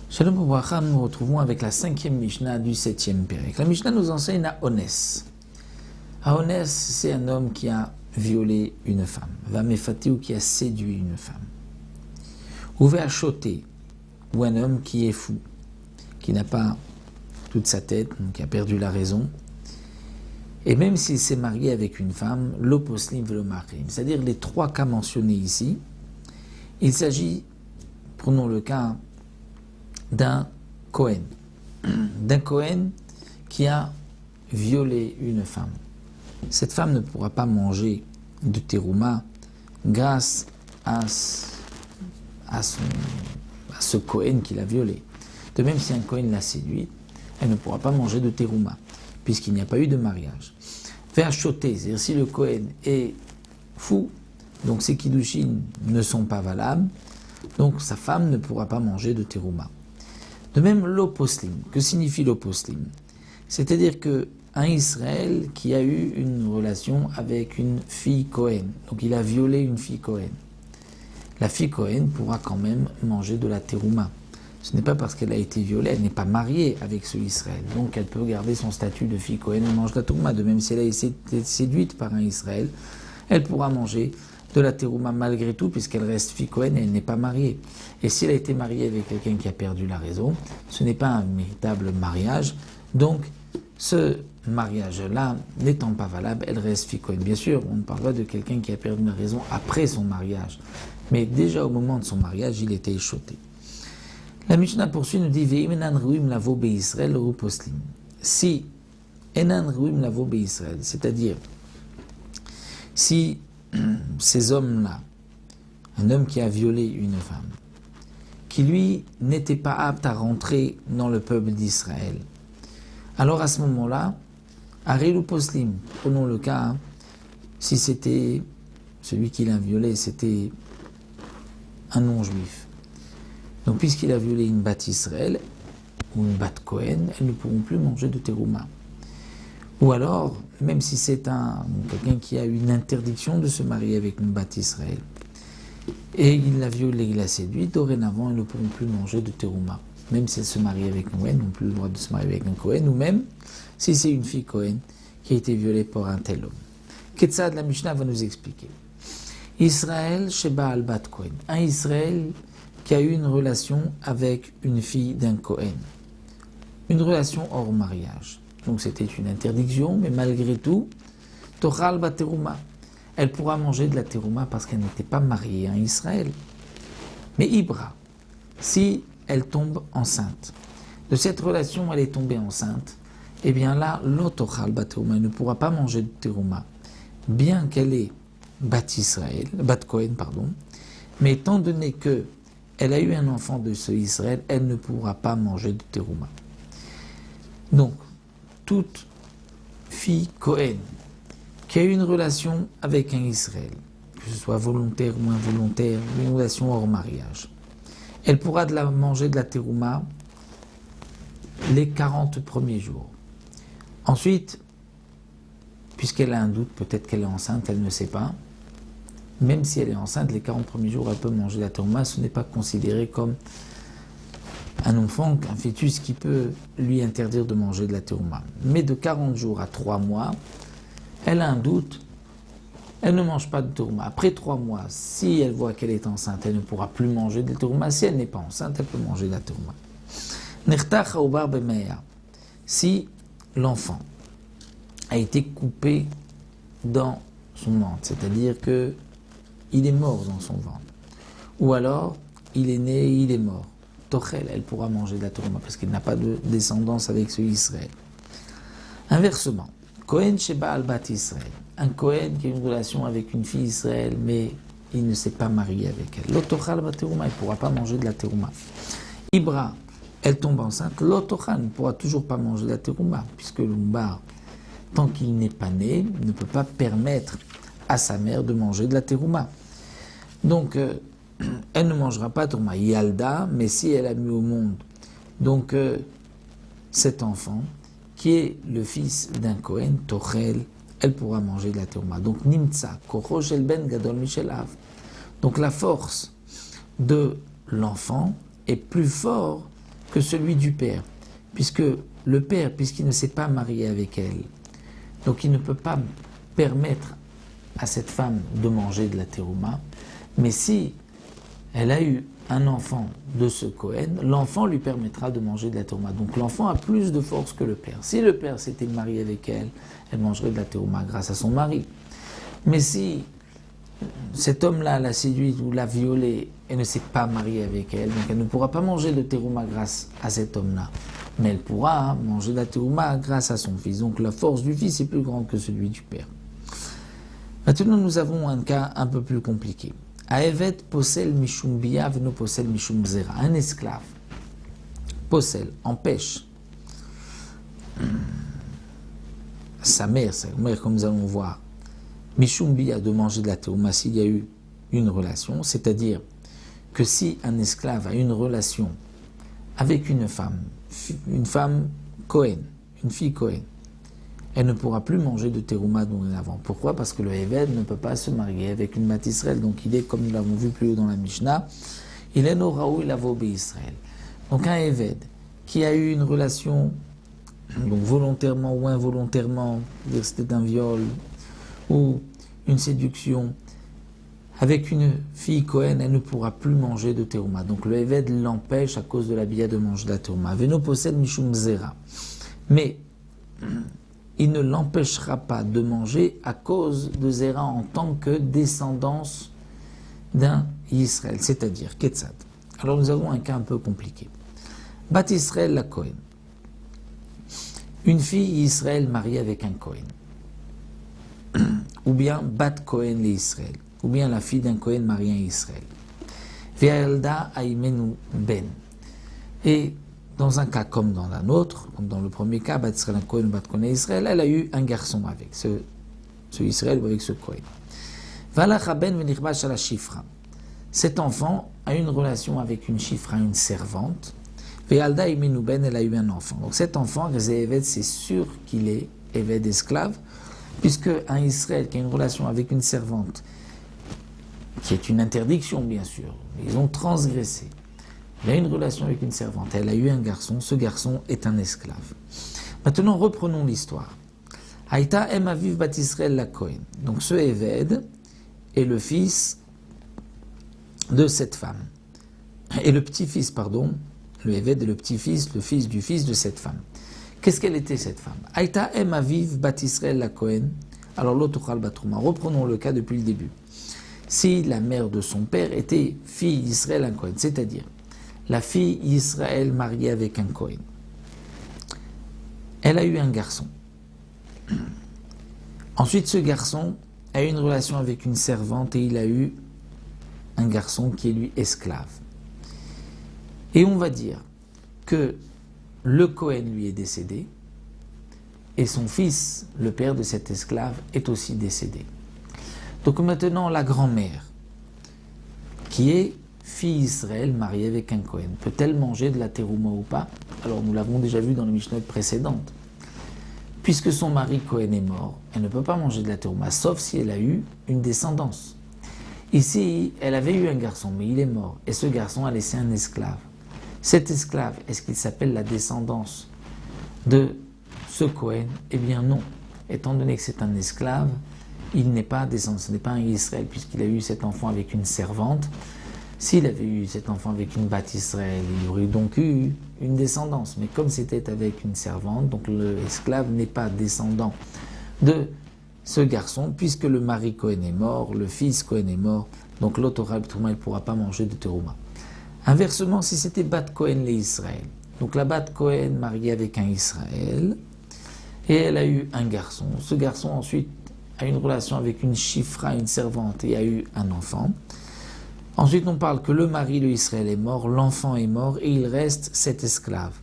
Shalom Ubracha, nous nous retrouvons avec la 5e Mishnah du 7e Pérec. La Mishnah nous enseigne à Onès. Onès, c'est un homme qui a violé une femme. Vamefati, ou qui a séduit une femme. Ou Veachoté, ou un homme qui est fou, qui n'a pas toute sa tête, donc qui a perdu la raison. Et même s'il s'est marié avec une femme, l'oposlim velomarim, c'est-à-dire les trois cas mentionnés ici, il s'agit, prenons le cas d'un Kohen qui a violé une femme. Cette femme ne pourra pas manger de terouma grâce à ce Kohen qui l'a violé. De même, si un Kohen l'a séduite, elle ne pourra pas manger de terouma, puisqu'il n'y a pas eu de mariage. Faire choter, c'est-à-dire si le Kohen est fou, donc ses kiddushin ne sont pas valables, donc sa femme ne pourra pas manger de terouma. De même, l'oposlim. Que signifie l'oposlim? C'est-à-dire qu'un Israël qui a eu une relation avec une fille Kohen, donc il a violé une fille Kohen. La fille Kohen pourra quand même manger de la terouma. Ce n'est pas parce qu'elle a été violée, elle n'est pas mariée avec ce Israël. Donc elle peut garder son statut de fille Kohen et mange de la terouma. De même, si elle a été séduite par un Israël, elle pourra manger de la terouma malgré tout, puisqu'elle reste fille Kohen et elle n'est pas mariée. Et si elle a été mariée avec quelqu'un qui a perdu la raison, ce n'est pas un véritable mariage. Donc, ce mariage-là n'étant pas valable, elle reste fille Kohen. Bien sûr, on ne parle pas de quelqu'un qui a perdu la raison après son mariage. Mais déjà au moment de son mariage, il était échoté. La Mishnah poursuit, nous dit Ve'im ruim lavo be'Israël ou poslim. Si enan ruim lavo be'Israël, c'est-à-dire si ces hommes-là, un homme qui a violé une femme, qui lui n'était pas apte à rentrer dans le peuple d'Israël, alors à ce moment-là, Arel ou Poslim, prenons le cas, si c'était celui qui l'a violé, c'était un non-juif. Donc puisqu'il a violé une bat Israël, ou une bat Kohen, elles ne pourront plus manger de terouma. Ou alors, même si c'est quelqu'un qui a eu une interdiction de se marier avec une bat Israël, et il l'a violée, il l'a séduite, dorénavant, ils ne pourront plus manger de terouma. Même si elle se marie avec un Kohen, ils n'ont plus le droit de se marier avec un Kohen, ou même si c'est une fille Kohen qui a été violée par un tel homme. Ketzad, la Mishnah va nous expliquer. Israël, Sheba al-Bat Kohen. Un Israël qui a eu une relation avec une fille d'un Kohen. Une relation hors mariage. Donc c'était une interdiction, mais malgré tout, Tochal ba terouma. Elle pourra manger de la terouma parce qu'elle n'était pas mariée à Israël. Mais Ibra, si elle tombe enceinte, de cette relation elle est tombée enceinte, eh bien là, l'otochal ba terouma, elle ne pourra pas manger de terouma, bien qu'elle est bat Israël, bat Kohen, pardon, mais étant donné que elle a eu un enfant de ce Israël, elle ne pourra pas manger de terouma. Donc, toute fille Kohen qui a eu une relation avec un Israël, que ce soit volontaire ou involontaire, une relation hors mariage, elle pourra manger de la terouma les 40 premiers jours. Ensuite, puisqu'elle a un doute, peut-être qu'elle est enceinte, elle ne sait pas, même si elle est enceinte, les 40 premiers jours, elle peut manger de la terouma, ce n'est pas considéré comme un enfant, un fœtus qui peut lui interdire de manger de la terouma. Mais de 40 jours à 3 mois, elle a un doute, elle ne mange pas de terouma. Après 3 mois, si elle voit qu'elle est enceinte, elle ne pourra plus manger de la terouma. Si elle n'est pas enceinte, elle peut manger de la terouma. Nertach haobar bemeya. Si l'enfant a été coupé dans son ventre, c'est-à-dire que il est mort dans son ventre, ou alors il est né et il est mort, Tochel, elle pourra manger de la terouma parce qu'elle n'a pas de descendance avec ce Israël. Inversement, Kohen Sheba al-Bat Israël, un Kohen qui a une relation avec une fille Israël, mais il ne s'est pas marié avec elle. L'otochal ba terouma, il ne pourra pas manger de la terouma. Ibra, elle tombe enceinte, l'otochal ne pourra toujours pas manger de la terouma, puisque l'umbar, tant qu'il n'est pas né, ne peut pas permettre à sa mère de manger de la terouma. Donc, elle ne mangera pas de terouma. Yalda, mais si elle a mis au monde donc cet enfant, qui est le fils d'un Kohen, Tochel, elle pourra manger de la terouma. Donc, nimtsa, koro shel ben gadol mishel av. Donc, la force de l'enfant est plus fort que celui du père, puisque le père, puisqu'il ne s'est pas marié avec elle, donc il ne peut pas permettre à cette femme de manger de la terouma, mais si elle a eu un enfant de ce Kohen, l'enfant lui permettra de manger de la terouma. Donc l'enfant a plus de force que le père. Si le père s'était marié avec elle, elle mangerait de la terouma grâce à son mari. Mais si cet homme-là l'a séduite ou l'a violée et ne s'est pas marié avec elle, donc elle ne pourra pas manger de terouma grâce à cet homme-là. Mais elle pourra manger de la terouma grâce à son fils. Donc la force du fils est plus grande que celui du père. Maintenant, nous avons un cas un peu plus compliqué. Aevet posel mishum bia veno posel mishum zera. Un esclave, posel, empêche sa mère, comme nous allons voir, mishum bia de manger de la terouma s'il y a eu une relation, c'est-à-dire que si un esclave a une relation avec une femme Kohen, une fille Kohen, elle ne pourra plus manger de terouma dorénavant. Pourquoi ? Parce que le Eved ne peut pas se marier avec une Mat Israël. Donc il est, comme nous l'avons vu plus haut dans la Mishnah, il est no raoui lavo Israël. Donc un Eved qui a eu une relation, donc volontairement ou involontairement, c'est-à-dire c'était un viol ou une séduction, avec une fille Kohen, elle ne pourra plus manger de terouma. Donc le Eved l'empêche à cause de la bia de manger de la terouma. Veno possède mishum zera. Mais il ne l'empêchera pas de manger à cause de Zera en tant que descendance d'un Israël, c'est-à-dire Ketzad. Alors nous avons un cas un peu compliqué. Bat Israël la Kohen. Une fille Israël mariée avec un Kohen. Ou bien Bat Kohen les Israël. Ou bien la fille d'un Kohen marié à Israël. Ve'elda aimenu ben. Et dans un cas comme dans un autre, comme dans le premier cas, Bat Israël, Kohen, Bat Kohen Israël, elle a eu un garçon avec ce Israël ou avec ce Kohen. Cet enfant a une relation avec une chifra, une servante. Ve'alda imenu ben, elle a eu un enfant. Donc cet enfant, c'est sûr qu'il est Eved esclave, puisque un Israël qui a une relation avec une servante, qui est une interdiction bien sûr, ils ont transgressé. Il a une relation avec une servante, elle a eu un garçon, ce garçon est un esclave. Maintenant, reprenons l'histoire. Haïta em aviv bat Israël la Kohen. Donc ce Eved est le fils de cette femme. Et le petit-fils, pardon, le Eved est le petit-fils, le fils du fils de cette femme. Qu'est-ce qu'elle était cette femme ? Haïta em aviv bat Israël la Kohen. Alors l'autochal batrouma. Reprenons le cas depuis le début. Si la mère de son père était fille d'Israël un Kohen, c'est-à-dire la fille d'Israël mariée avec un Kohen. Elle a eu un garçon. Ensuite, ce garçon a eu une relation avec une servante et il a eu un garçon qui est lui esclave. Et on va dire que le Kohen lui est décédé et son fils, le père de cet esclave, est aussi décédé. Donc maintenant, la grand-mère, qui est fille Israël mariée avec un Kohen, peut-elle manger de la terouma ou pas ? Alors nous l'avons déjà vu dans les Mishnah précédentes. Puisque son mari Kohen est mort, elle ne peut pas manger de la terouma, sauf si elle a eu une descendance. Ici, elle avait eu un garçon, mais il est mort, et ce garçon a laissé un esclave. Cet esclave, est-ce qu'il s'appelle la descendance de ce Kohen ? Eh bien non. Étant donné que c'est un esclave, il n'est pas descendant, ce n'est pas un Israël, puisqu'il a eu cet enfant avec une servante. S'il avait eu cet enfant avec une Bat Israël, il aurait donc eu une descendance. Mais comme c'était avec une servante, donc l'esclave n'est pas descendant de ce garçon, puisque le mari Kohen est mort, le fils Kohen est mort, donc l'autoral Trouma, il ne pourra pas manger de terouma. Inversement, si c'était Bat Kohen les Israël, donc la Bat Kohen mariée avec un Israël, et elle a eu un garçon, ce garçon ensuite a une relation avec une chifra, une servante, et a eu un enfant. Ensuite, on parle que le mari, le Israël, est mort, l'enfant est mort, et il reste cet esclave.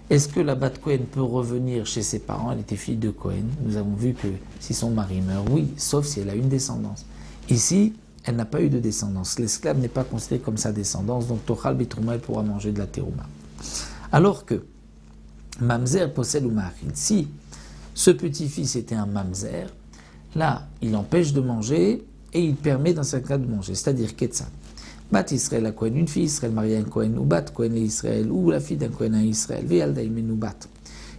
Est-ce que la Bat Kohen peut revenir chez ses parents ? Elle était fille de Kohen. Nous avons vu que si son mari meurt, oui, sauf si elle a une descendance. Ici, elle n'a pas eu de descendance. L'esclave n'est pas considéré comme sa descendance, donc Tochal Bitrouma, elle pourra manger de la terouma. Alors que Mamzer possède ou Mahil. Si ce petit-fils était un Mamzer, Là, il empêche de manger et il permet dans certains cas de manger, c'est-à-dire Ketzat. Bat Israël a Kohen, une fille Israël mariée à un Kohen, ou Bat Kohen et Israël, ou la fille d'un Kohen à Israël, Ve'alda imenu Bat.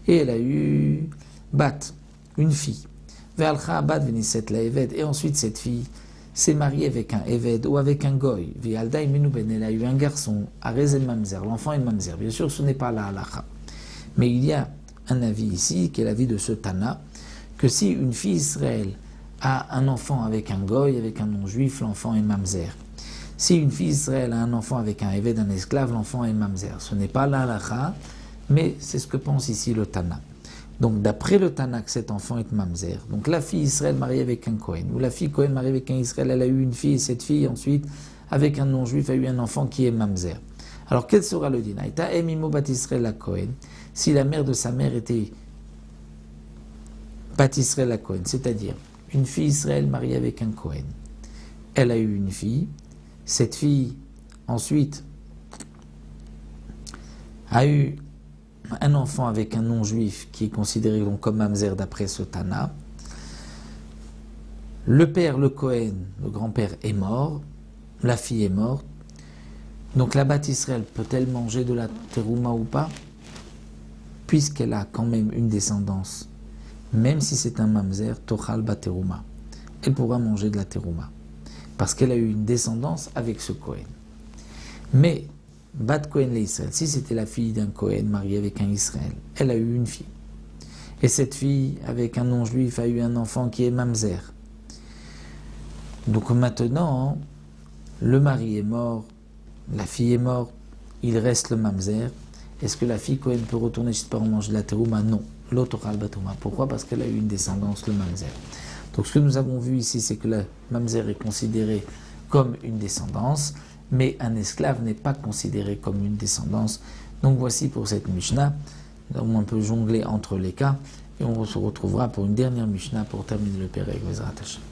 Et elle a eu Bat, une fille. Ve'alcha Bat veniset la Eved. Et ensuite, cette fille s'est mariée avec un Eved ou avec un Goy. Ve'alda imenu ben. Elle a eu un garçon, Arezel Mamzer. L'enfant est Mamzer. Bien sûr, ce n'est pas la halacha. Mais il y a un avis ici, qui est l'avis de ce Tana, que si une fille Israël a un enfant avec un Goy, avec un non-juif, l'enfant est Mamzer. Si une fille Israël a un enfant avec un Eved, un esclave, l'enfant est Mamzer. Ce n'est pas la halacha, mais c'est ce que pense ici le Tana. Donc d'après le Tana, que cet enfant est Mamzer. Donc la fille Israël mariée avec un Kohen, ou la fille Kohen mariée avec un Israël, elle a eu une fille, et cette fille ensuite, avec un non-juif, a eu un enfant qui est Mamzer. Alors quel sera le din? Aïta emimo bat Israël la Kohen. Si la mère de sa mère était bat Israël la Kohen, c'est-à-dire une fille Israël mariée avec un Kohen, elle a eu une fille. Cette fille, ensuite, a eu un enfant avec un non-juif qui est considéré donc comme Mamzer d'après ce Tana. Le père, le Kohen, le grand-père est mort, la fille est morte. Donc la Bat Israël peut-elle manger de la terouma ou pas? Puisqu'elle a quand même une descendance, même si c'est un Mamzer, Tochal Bat Terouma. Elle pourra manger de la terouma. Parce qu'elle a eu une descendance avec ce Kohen. Mais, Bat Kohen l'Israël, si c'était la fille d'un Kohen mariée avec un Israël, elle a eu une fille. Et cette fille, avec un non-juif, a eu un enfant qui est Mamzer. Donc maintenant, le mari est mort, la fille est morte, il reste le Mamzer. Est-ce que la fille Kohen peut retourner chez ses parents manger de la terouma? Non. L'autoral Batouma. Pourquoi? Parce qu'elle a eu une descendance, le Mamzer. Donc ce que nous avons vu ici, c'est que le Mamzer est considéré comme une descendance, mais un esclave n'est pas considéré comme une descendance. Donc voici pour cette Mishnah, on peut jongler entre les cas, et on se retrouvera pour une dernière Mishnah pour terminer le Pérec Bezrat Hashem.